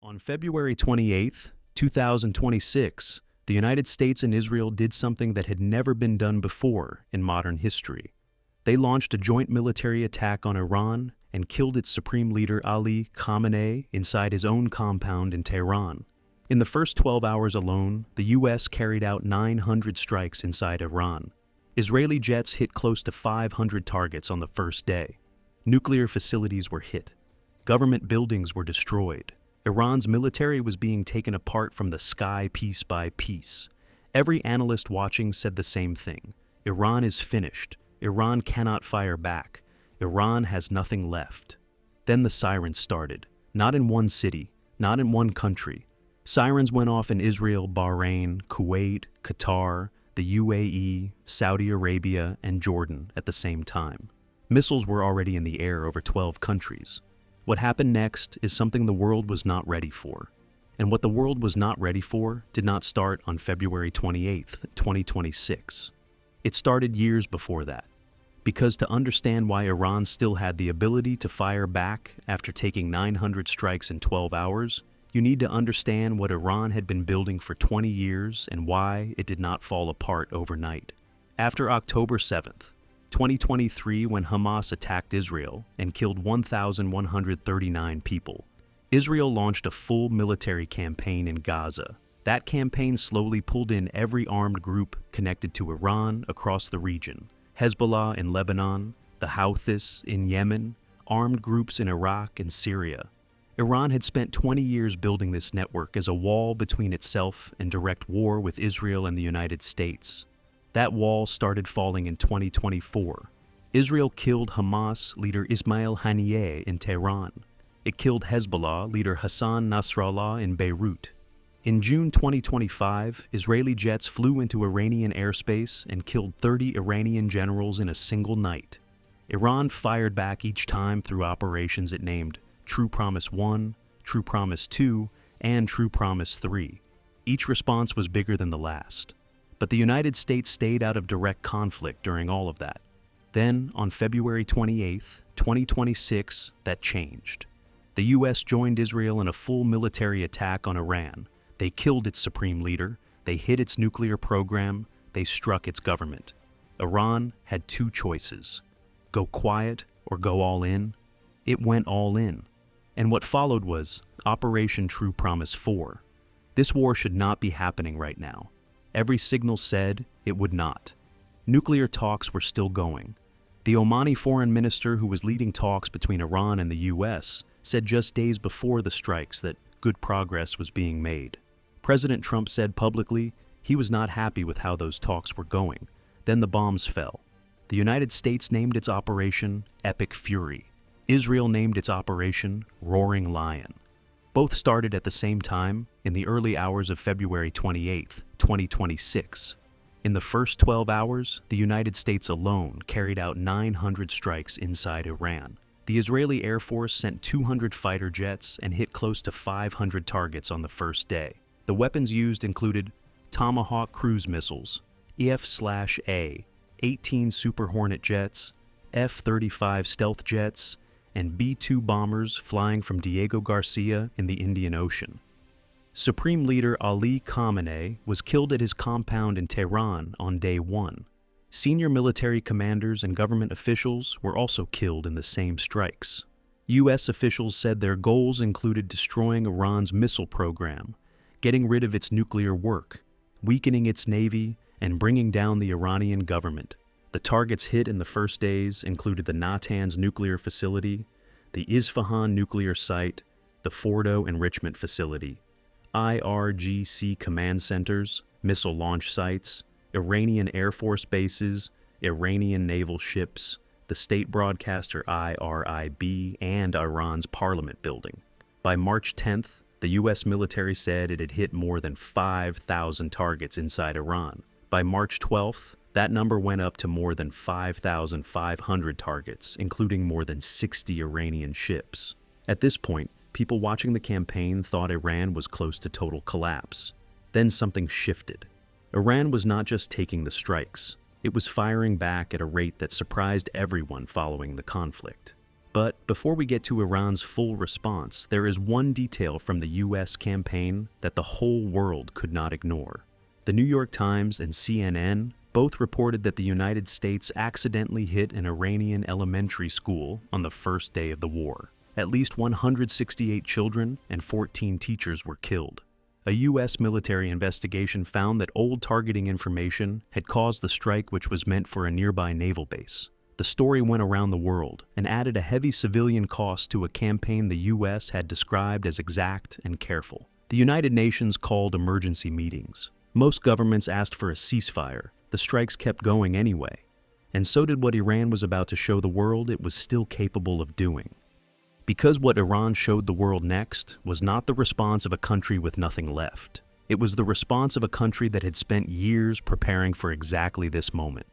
On February 28, 2026, the United States and Israel did something that had never been done before in modern history. They launched a joint military attack on Iran and killed its supreme leader Ali Khamenei inside his own compound in Tehran. In the first 12 hours alone, the U.S. carried out 900 strikes inside Iran. Israeli jets hit close to 500 targets on the first day. Nuclear facilities were hit. Government buildings were destroyed. Iran's military was being taken apart from the sky piece by piece. Every analyst watching said the same thing. Iran is finished. Iran cannot fire back. Iran has nothing left. Then the sirens started. Not in one city, not in one country. Sirens went off in Israel, Bahrain, Kuwait, Qatar, the UAE, Saudi Arabia, and Jordan at the same time. Missiles were already in the air over 12 countries. What happened next is something the world was not ready for. And what the world was not ready for did not start on February 28, 2026. It started years before that. Because to understand why Iran still had the ability to fire back after taking 900 strikes in 12 hours, you need to understand what Iran had been building for 20 years and why it did not fall apart overnight. After October 7th, 2023, when Hamas attacked Israel and killed 1,139 people, Israel launched a full military campaign in Gaza. That campaign slowly pulled in every armed group connected to Iran across the region: Hezbollah in Lebanon, the Houthis in Yemen, armed groups in Iraq and Syria. Iran had spent 20 years building this network as a wall between itself and direct war with Israel and the United States. That wall started falling in 2024. Israel killed Hamas leader Ismail Haniyeh in Tehran. It killed Hezbollah leader Hassan Nasrallah in Beirut. In June 2025, Israeli jets flew into Iranian airspace and killed 30 Iranian generals in a single night. Iran fired back each time through operations it named True Promise 1, True Promise 2, and True Promise 3. Each response was bigger than the last. But the United States stayed out of direct conflict during all of that. Then, on February 28, 2026, that changed. The U.S. joined Israel in a full military attack on Iran. They killed its supreme leader, they hit its nuclear program, they struck its government. Iran had two choices: go quiet or go all in. It went all in. And what followed was Operation True Promise 4. This war should not be happening right now. Every signal said it would not. Nuclear talks were still going. The Omani foreign minister who was leading talks between Iran and the U.S. said just days before the strikes that good progress was being made. President Trump said publicly he was not happy with how those talks were going. Then the bombs fell. The United States named its operation Epic Fury. Israel named its operation Roaring Lion. Both started at the same time in the early hours of February 28, 2026. In the first 12 hours, the United States alone carried out 900 strikes inside Iran. The Israeli Air Force sent 200 fighter jets and hit close to 500 targets on the first day. The weapons used included Tomahawk cruise missiles, F/A, 18 Super Hornet jets, F-35 stealth jets, and B-2 bombers flying from Diego Garcia in the Indian Ocean. Supreme Leader Ali Khamenei was killed at his compound in Tehran on day 1. Senior military commanders and government officials were also killed in the same strikes. U.S. officials said their goals included destroying Iran's missile program, getting rid of its nuclear work, weakening its navy, and bringing down the Iranian government. The targets hit in the first days included the Natanz nuclear facility, the Isfahan nuclear site, the Fordo enrichment facility, IRGC command centers, missile launch sites, Iranian Air Force bases, Iranian naval ships, the state broadcaster IRIB, and Iran's parliament building. By March 10th, the U.S. military said it had hit more than 5,000 targets inside Iran. By March 12th, that number went up to more than 5,500 targets, including more than 60 Iranian ships. At this point, people watching the campaign thought Iran was close to total collapse. Then something shifted. Iran was not just taking the strikes. It was firing back at a rate that surprised everyone following the conflict. But before we get to Iran's full response, there is one detail from the U.S. campaign that the whole world could not ignore. The New York Times and CNN both reported that the United States accidentally hit an Iranian elementary school on the first day of the war. At least 168 children and 14 teachers were killed. A U.S. military investigation found that old targeting information had caused the strike, which was meant for a nearby naval base. The story went around the world and added a heavy civilian cost to a campaign the U.S. had described as exact and careful. The United Nations called emergency meetings. Most governments asked for a ceasefire. The strikes kept going anyway. And so did what Iran was about to show the world it was still capable of doing. Because what Iran showed the world next was not the response of a country with nothing left. It was the response of a country that had spent years preparing for exactly this moment.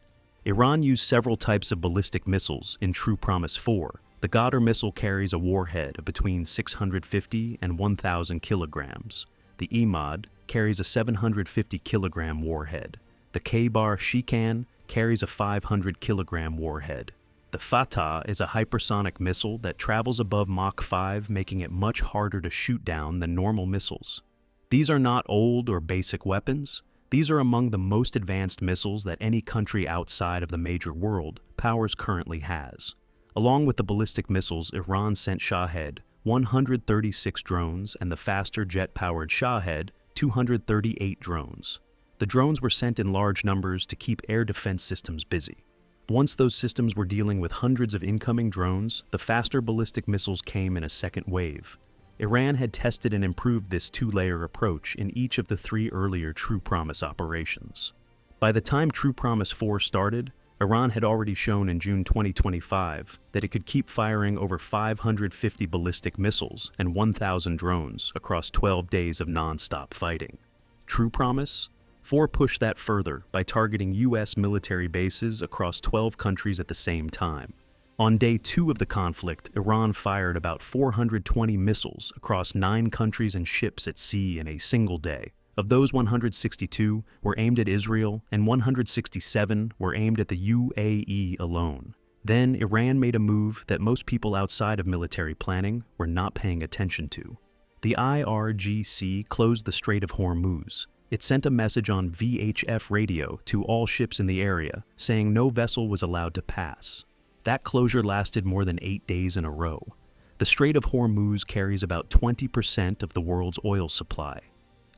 Iran used several types of ballistic missiles in True Promise 4. The Ghadar missile carries a warhead of between 650 and 1,000 kilograms. The Imad carries a 750 kilogram warhead. The Khaybar Shikan carries a 500 kilogram warhead. The Fatah is a hypersonic missile that travels above Mach 5, making it much harder to shoot down than normal missiles. These are not old or basic weapons. These are among the most advanced missiles that any country outside of the major world powers currently has. Along with the ballistic missiles, Iran sent Shahed 136 drones and the faster jet-powered Shahed 238 drones. The drones were sent in large numbers to keep air defense systems busy. Once those systems were dealing with hundreds of incoming drones, the faster ballistic missiles came in a second wave. Iran had tested and improved this two-layer approach in each of the 3 earlier True Promise operations. By the time True Promise 4 started, Iran had already shown in June 2025 that it could keep firing over 550 ballistic missiles and 1,000 drones across 12 days of non-stop fighting. True Promise 4 pushed that further by targeting U.S. military bases across 12 countries at the same time. On day 2 of the conflict, Iran fired about 420 missiles across 9 countries and ships at sea in a single day. Of those, 162 were aimed at Israel and 167 were aimed at the UAE alone. Then Iran made a move that most people outside of military planning were not paying attention to. The IRGC closed the Strait of Hormuz. It sent a message on VHF radio to all ships in the area saying no vessel was allowed to pass. That closure lasted more than 8 days in a row. The Strait of Hormuz carries about 20% of the world's oil supply.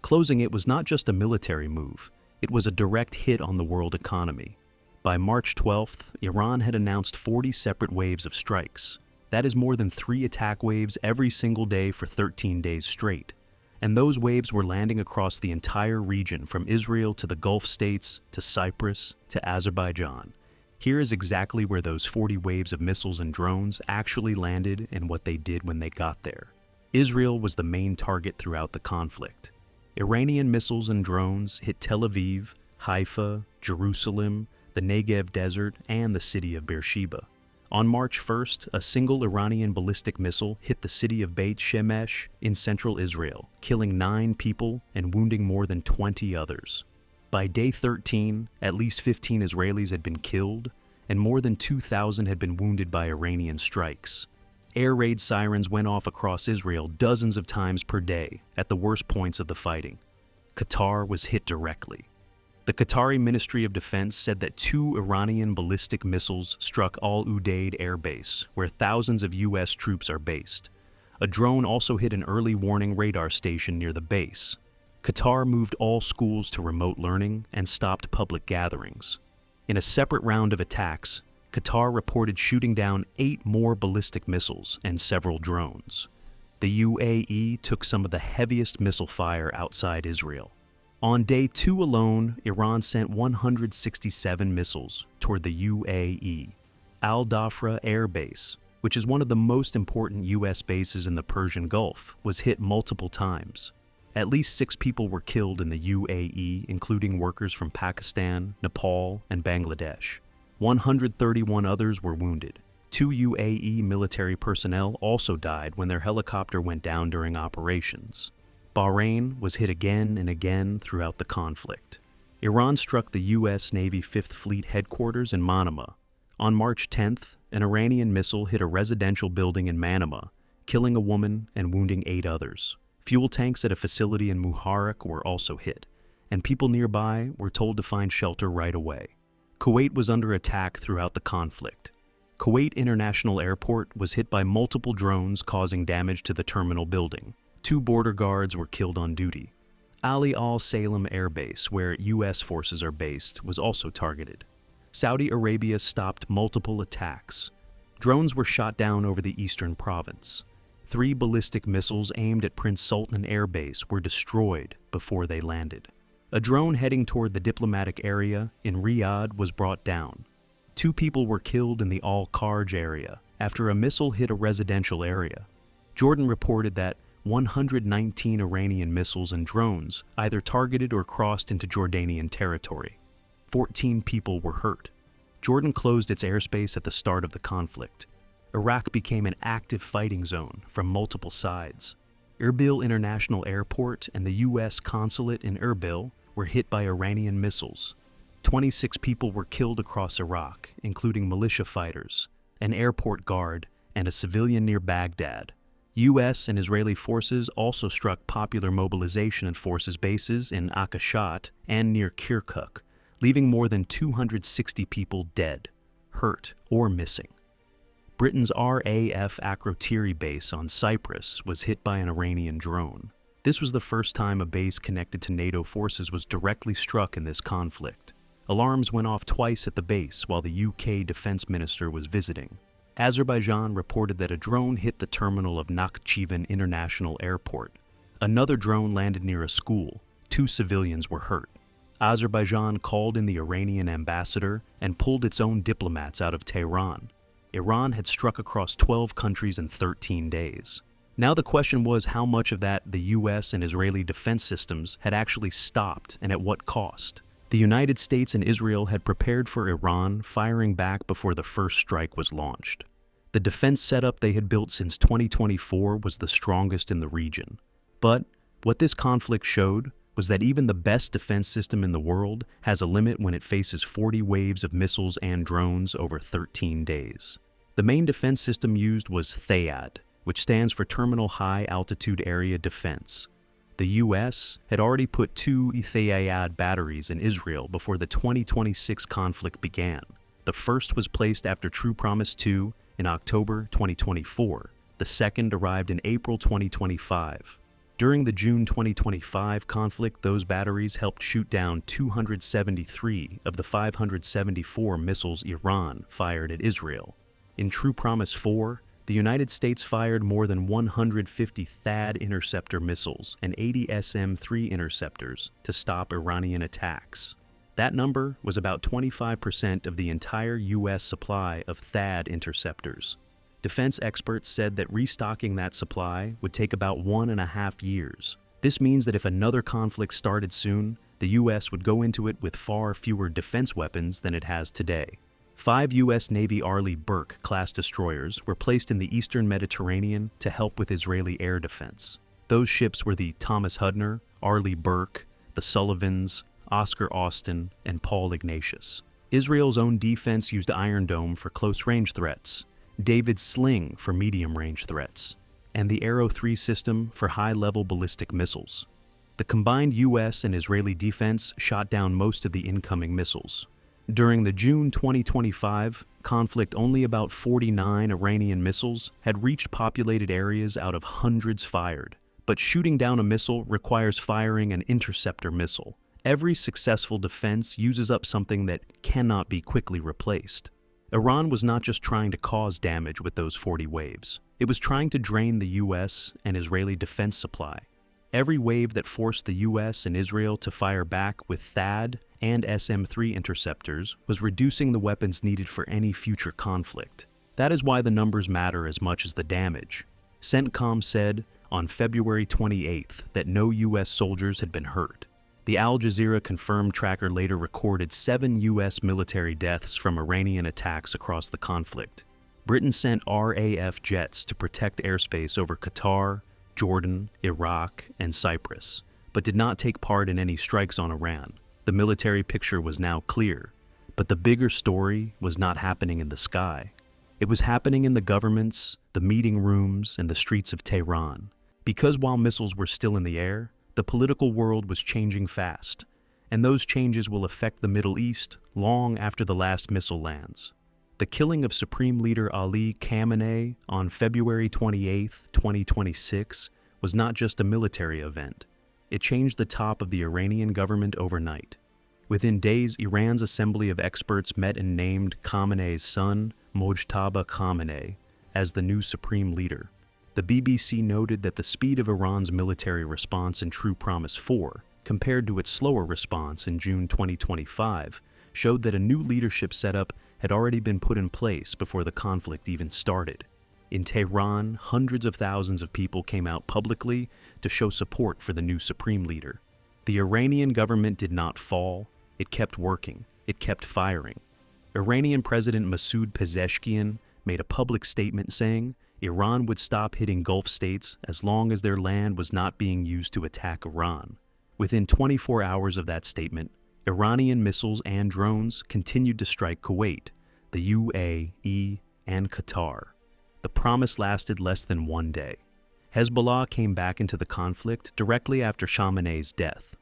Closing it was not just a military move, it was a direct hit on the world economy. By March 12th, Iran had announced 40 separate waves of strikes. That is more than 3 attack waves every single day for 13 days straight. And those waves were landing across the entire region, from Israel to the Gulf states, to Cyprus, to Azerbaijan. Here is exactly where those 40 waves of missiles and drones actually landed and what they did when they got there. Israel was the main target throughout the conflict. Iranian missiles and drones hit Tel Aviv, Haifa, Jerusalem, the Negev Desert, and the city of Beersheba. On March 1st, a single Iranian ballistic missile hit the city of Beit Shemesh in central Israel, killing 9 people and wounding more than 20 others. By day 13, at least 15 Israelis had been killed, and more than 2,000 had been wounded by Iranian strikes. Air raid sirens went off across Israel dozens of times per day at the worst points of the fighting. Qatar was hit directly. The Qatari Ministry of Defense said that 2 Iranian ballistic missiles struck Al Udeid Air Base, where thousands of U.S. troops are based. A drone also hit an early warning radar station near the base. Qatar moved all schools to remote learning and stopped public gatherings. In a separate round of attacks, Qatar reported shooting down 8 more ballistic missiles and several drones. The UAE took some of the heaviest missile fire outside Israel. On day 2 alone, Iran sent 167 missiles toward the UAE. Al Dhafra Air Base, which is one of the most important U.S. bases in the Persian Gulf, was hit multiple times. At least 6 people were killed in the UAE, including workers from Pakistan, Nepal, and Bangladesh. 131 others were wounded. 2 UAE military personnel also died when their helicopter went down during operations. Bahrain was hit again and again throughout the conflict. Iran struck the U.S. Navy 5th Fleet headquarters in Manama. On March 10th, an Iranian missile hit a residential building in Manama, killing a woman and wounding 8 others. Fuel tanks at a facility in Muharraq were also hit, and people nearby were told to find shelter right away. Kuwait was under attack throughout the conflict. Kuwait International Airport was hit by multiple drones causing damage to the terminal building. 2 border guards were killed on duty. Ali Al Salem Air Base, where U.S. forces are based, was also targeted. Saudi Arabia stopped multiple attacks. Drones were shot down over the eastern province. 3 ballistic missiles aimed at Prince Sultan Air Base were destroyed before they landed. A drone heading toward the diplomatic area in Riyadh was brought down. 2 people were killed in the Al-Kharj area after a missile hit a residential area. Jordan reported that 119 Iranian missiles and drones either targeted or crossed into Jordanian territory. 14 people were hurt. Jordan closed its airspace at the start of the conflict. Iraq became an active fighting zone from multiple sides. Erbil International Airport and the U.S. consulate in Erbil were hit by Iranian missiles. 26 people were killed across Iraq, including militia fighters, an airport guard, and a civilian near Baghdad. U.S. and Israeli forces also struck popular mobilization and forces bases in Akashat and near Kirkuk, leaving more than 260 people dead, hurt, or missing. Britain's RAF Akrotiri base on Cyprus was hit by an Iranian drone. This was the first time a base connected to NATO forces was directly struck in this conflict. Alarms went off twice at the base while the UK defense minister was visiting. Azerbaijan reported that a drone hit the terminal of Nakhchivan International Airport. Another drone landed near a school. 2 civilians were hurt. Azerbaijan called in the Iranian ambassador and pulled its own diplomats out of Tehran. Iran had struck across 12 countries in 13 days. Now the question was how much of that the US and Israeli defense systems had actually stopped and at what cost. The United States and Israel had prepared for Iran firing back before the first strike was launched. The defense setup they had built since 2024 was the strongest in the region. But what this conflict showed was that even the best defense system in the world has a limit when it faces 40 waves of missiles and drones over 13 days. The main defense system used was THAAD, which stands for Terminal High Altitude Area Defense. The U.S. had already put 2 THAAD batteries in Israel before the 2026 conflict began. The first was placed after True Promise 2 in October 2024. The second arrived in April 2025. During the June 2025 conflict, those batteries helped shoot down 273 of the 574 missiles Iran fired at Israel. In True Promise 4, the United States fired more than 150 THAAD interceptor missiles and 80 SM-3 interceptors to stop Iranian attacks. That number was about 25% of the entire U.S. supply of THAAD interceptors. Defense experts said that restocking that supply would take about 1.5 years. This means that if another conflict started soon, the U.S. would go into it with far fewer defense weapons than it has today. 5 U.S. Navy Arleigh Burke-class destroyers were placed in the eastern Mediterranean to help with Israeli air defense. Those ships were the Thomas Hudner, Arleigh Burke, the Sullivans, Oscar Austin, and Paul Ignatius. Israel's own defense used Iron Dome for close-range threats, David's Sling for medium-range threats, and the Arrow 3 system for high-level ballistic missiles. The combined U.S. and Israeli defense shot down most of the incoming missiles. During the June 2025 conflict, only about 49 Iranian missiles had reached populated areas out of hundreds fired. But shooting down a missile requires firing an interceptor missile. Every successful defense uses up something that cannot be quickly replaced. Iran was not just trying to cause damage with those 40 waves. It was trying to drain the U.S. and Israeli defense supply. Every wave that forced the U.S. and Israel to fire back with THAAD and SM-3 interceptors was reducing the weapons needed for any future conflict. That is why the numbers matter as much as the damage. CENTCOM said on February 28th that no U.S. soldiers had been hurt. The Al Jazeera confirmed tracker later recorded 7 U.S. military deaths from Iranian attacks across the conflict. Britain sent RAF jets to protect airspace over Qatar, Jordan, Iraq, and Cyprus, but did not take part in any strikes on Iran. The military picture was now clear. But the bigger story was not happening in the sky. It was happening in the governments, the meeting rooms, and the streets of Tehran. Because while missiles were still in the air, the political world was changing fast, and those changes will affect the Middle East long after the last missile lands. The killing of Supreme Leader Ali Khamenei on February 28, 2026, was not just a military event. It changed the top of the Iranian government overnight. Within days, Iran's assembly of experts met and named Khamenei's son, Mojtaba Khamenei, as the new supreme leader. The BBC noted that the speed of Iran's military response in True Promise 4, compared to its slower response in June 2025, showed that a new leadership setup had already been put in place before the conflict even started. In Tehran, hundreds of thousands of people came out publicly to show support for the new supreme leader. The Iranian government did not fall. It kept working. It kept firing. Iranian President Masoud Pezeshkian made a public statement saying Iran would stop hitting Gulf states as long as their land was not being used to attack Iran. Within 24 hours of that statement, Iranian missiles and drones continued to strike Kuwait, the UAE, and Qatar. The promise lasted less than 1 day. Hezbollah came back into the conflict directly after Khamenei's death.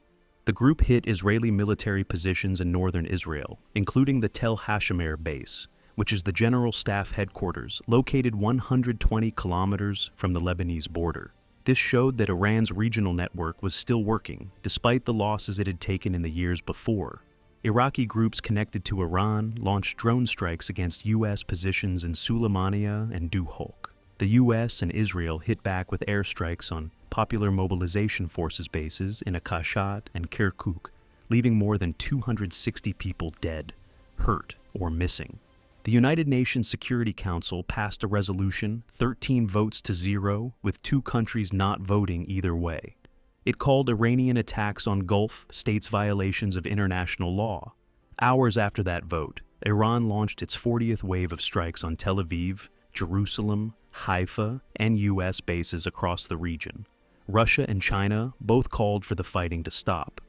The group hit Israeli military positions in northern Israel, including the Tel Hashemer base, which is the general staff headquarters located 120 kilometers from the Lebanese border. This showed that Iran's regional network was still working, despite the losses it had taken in the years before. Iraqi groups connected to Iran launched drone strikes against U.S. positions in Sulaymaniyah and Duhok. The U.S. and Israel hit back with airstrikes on Popular Mobilization Forces bases in Akashat and Kirkuk, leaving more than 260 people dead, hurt, or missing. The United Nations Security Council passed a resolution, 13 votes to 0, with 2 countries not voting either way. It called Iranian attacks on Gulf states violations of international law. Hours after that vote, Iran launched its 40th wave of strikes on Tel Aviv, Jerusalem, Haifa, and U.S. bases across the region. Russia and China both called for the fighting to stop.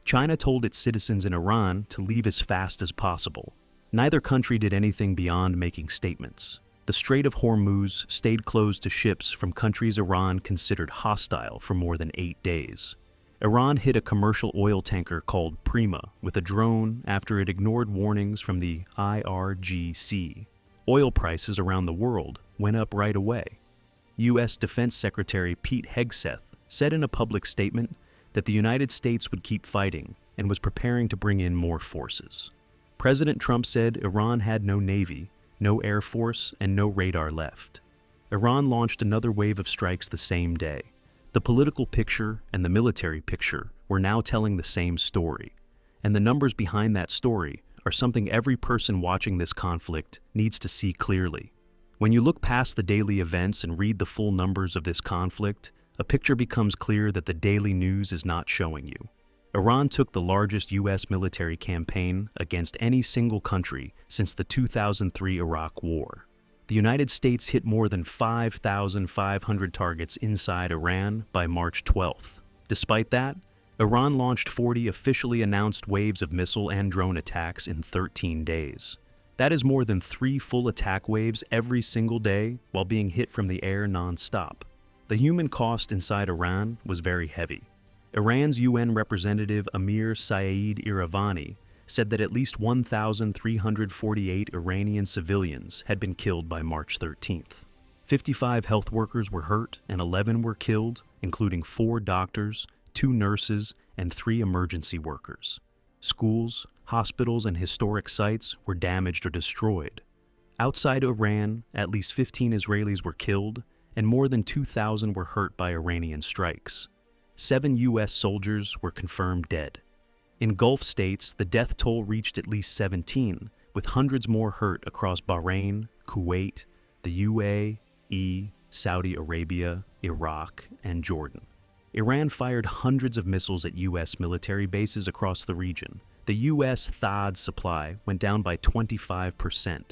China told its citizens in Iran to leave as fast as possible. Neither country did anything beyond making statements. The Strait of Hormuz stayed closed to ships from countries Iran considered hostile for more than 8 days. Iran hit a commercial oil tanker called Prima with a drone after it ignored warnings from the IRGC. Oil prices around the world went up right away. U.S. Defense Secretary Pete Hegseth said in a public statement that the United States would keep fighting and was preparing to bring in more forces. President Trump said Iran had no navy, no air force, and no radar left. Iran launched another wave of strikes the same day. The political picture and the military picture were now telling the same story, and the numbers behind that story are something every person watching this conflict needs to see clearly. When you look past the daily events and read the full numbers of this conflict, a picture becomes clear that the daily news is not showing you. Iran took the largest U.S. military campaign against any single country since the 2003 Iraq War. The United States hit more than 5,500 targets inside Iran by March 12th. Despite that, Iran launched 40 officially announced waves of missile and drone attacks in 13 days. That is more than 3 full attack waves every single day while being hit from the air non-stop. The human cost inside Iran was very heavy. Iran's UN representative Amir Saeed Iravani said that at least 1,348 Iranian civilians had been killed by March 13th. 55 health workers were hurt and 11 were killed, including 4 doctors, 2 nurses, and 3 emergency workers. Schools, hospitals, and historic sites were damaged or destroyed. Outside Iran, at least 15 Israelis were killed, and more than 2,000 were hurt by Iranian strikes. 7 U.S. soldiers were confirmed dead. In Gulf states, the death toll reached at least 17, with hundreds more hurt across Bahrain, Kuwait, the UAE, Saudi Arabia, Iraq, and Jordan. Iran fired hundreds of missiles at U.S. military bases across the region. The U.S. THAAD supply went down by 25%.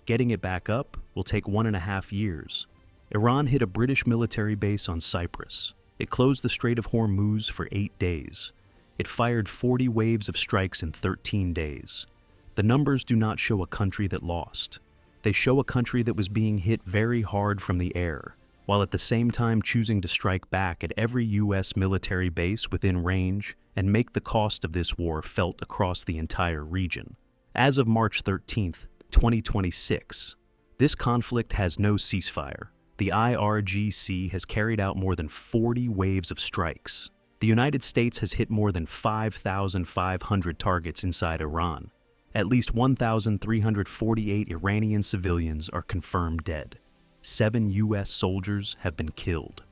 Getting it back up will take 1.5 years. Iran hit a British military base on Cyprus. It closed the Strait of Hormuz for 8 days. It fired 40 waves of strikes in 13 days. The The numbers do not show a country that lost. They show a country that was being hit very hard from the air, while at the same time choosing to strike back at every U.S. military base within range and make the cost of this war felt across the entire region. As of March 13, 2026, this conflict has no ceasefire. The IRGC has carried out more than 40 waves of strikes. The United States has hit more than 5,500 targets inside Iran. At least 1,348 Iranian civilians are confirmed dead. 7 U.S. soldiers have been killed.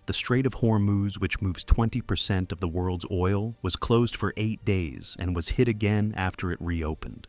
The Strait of Hormuz, which moves 20% of the world's oil, was closed for 8 days and was hit again after it reopened.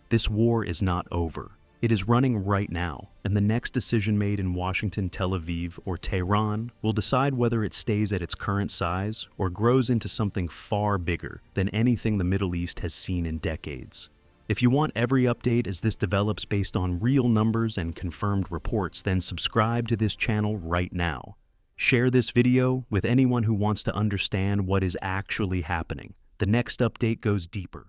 This war is not over. It is running right now, and the next decision made in Washington, Tel Aviv, or Tehran will decide whether it stays at its current size or grows into something far bigger than anything the Middle East has seen in decades. If you want every update as this develops based on real numbers and confirmed reports, then subscribe to this channel right now. Share this video with anyone who wants to understand what is actually happening. The next update goes deeper.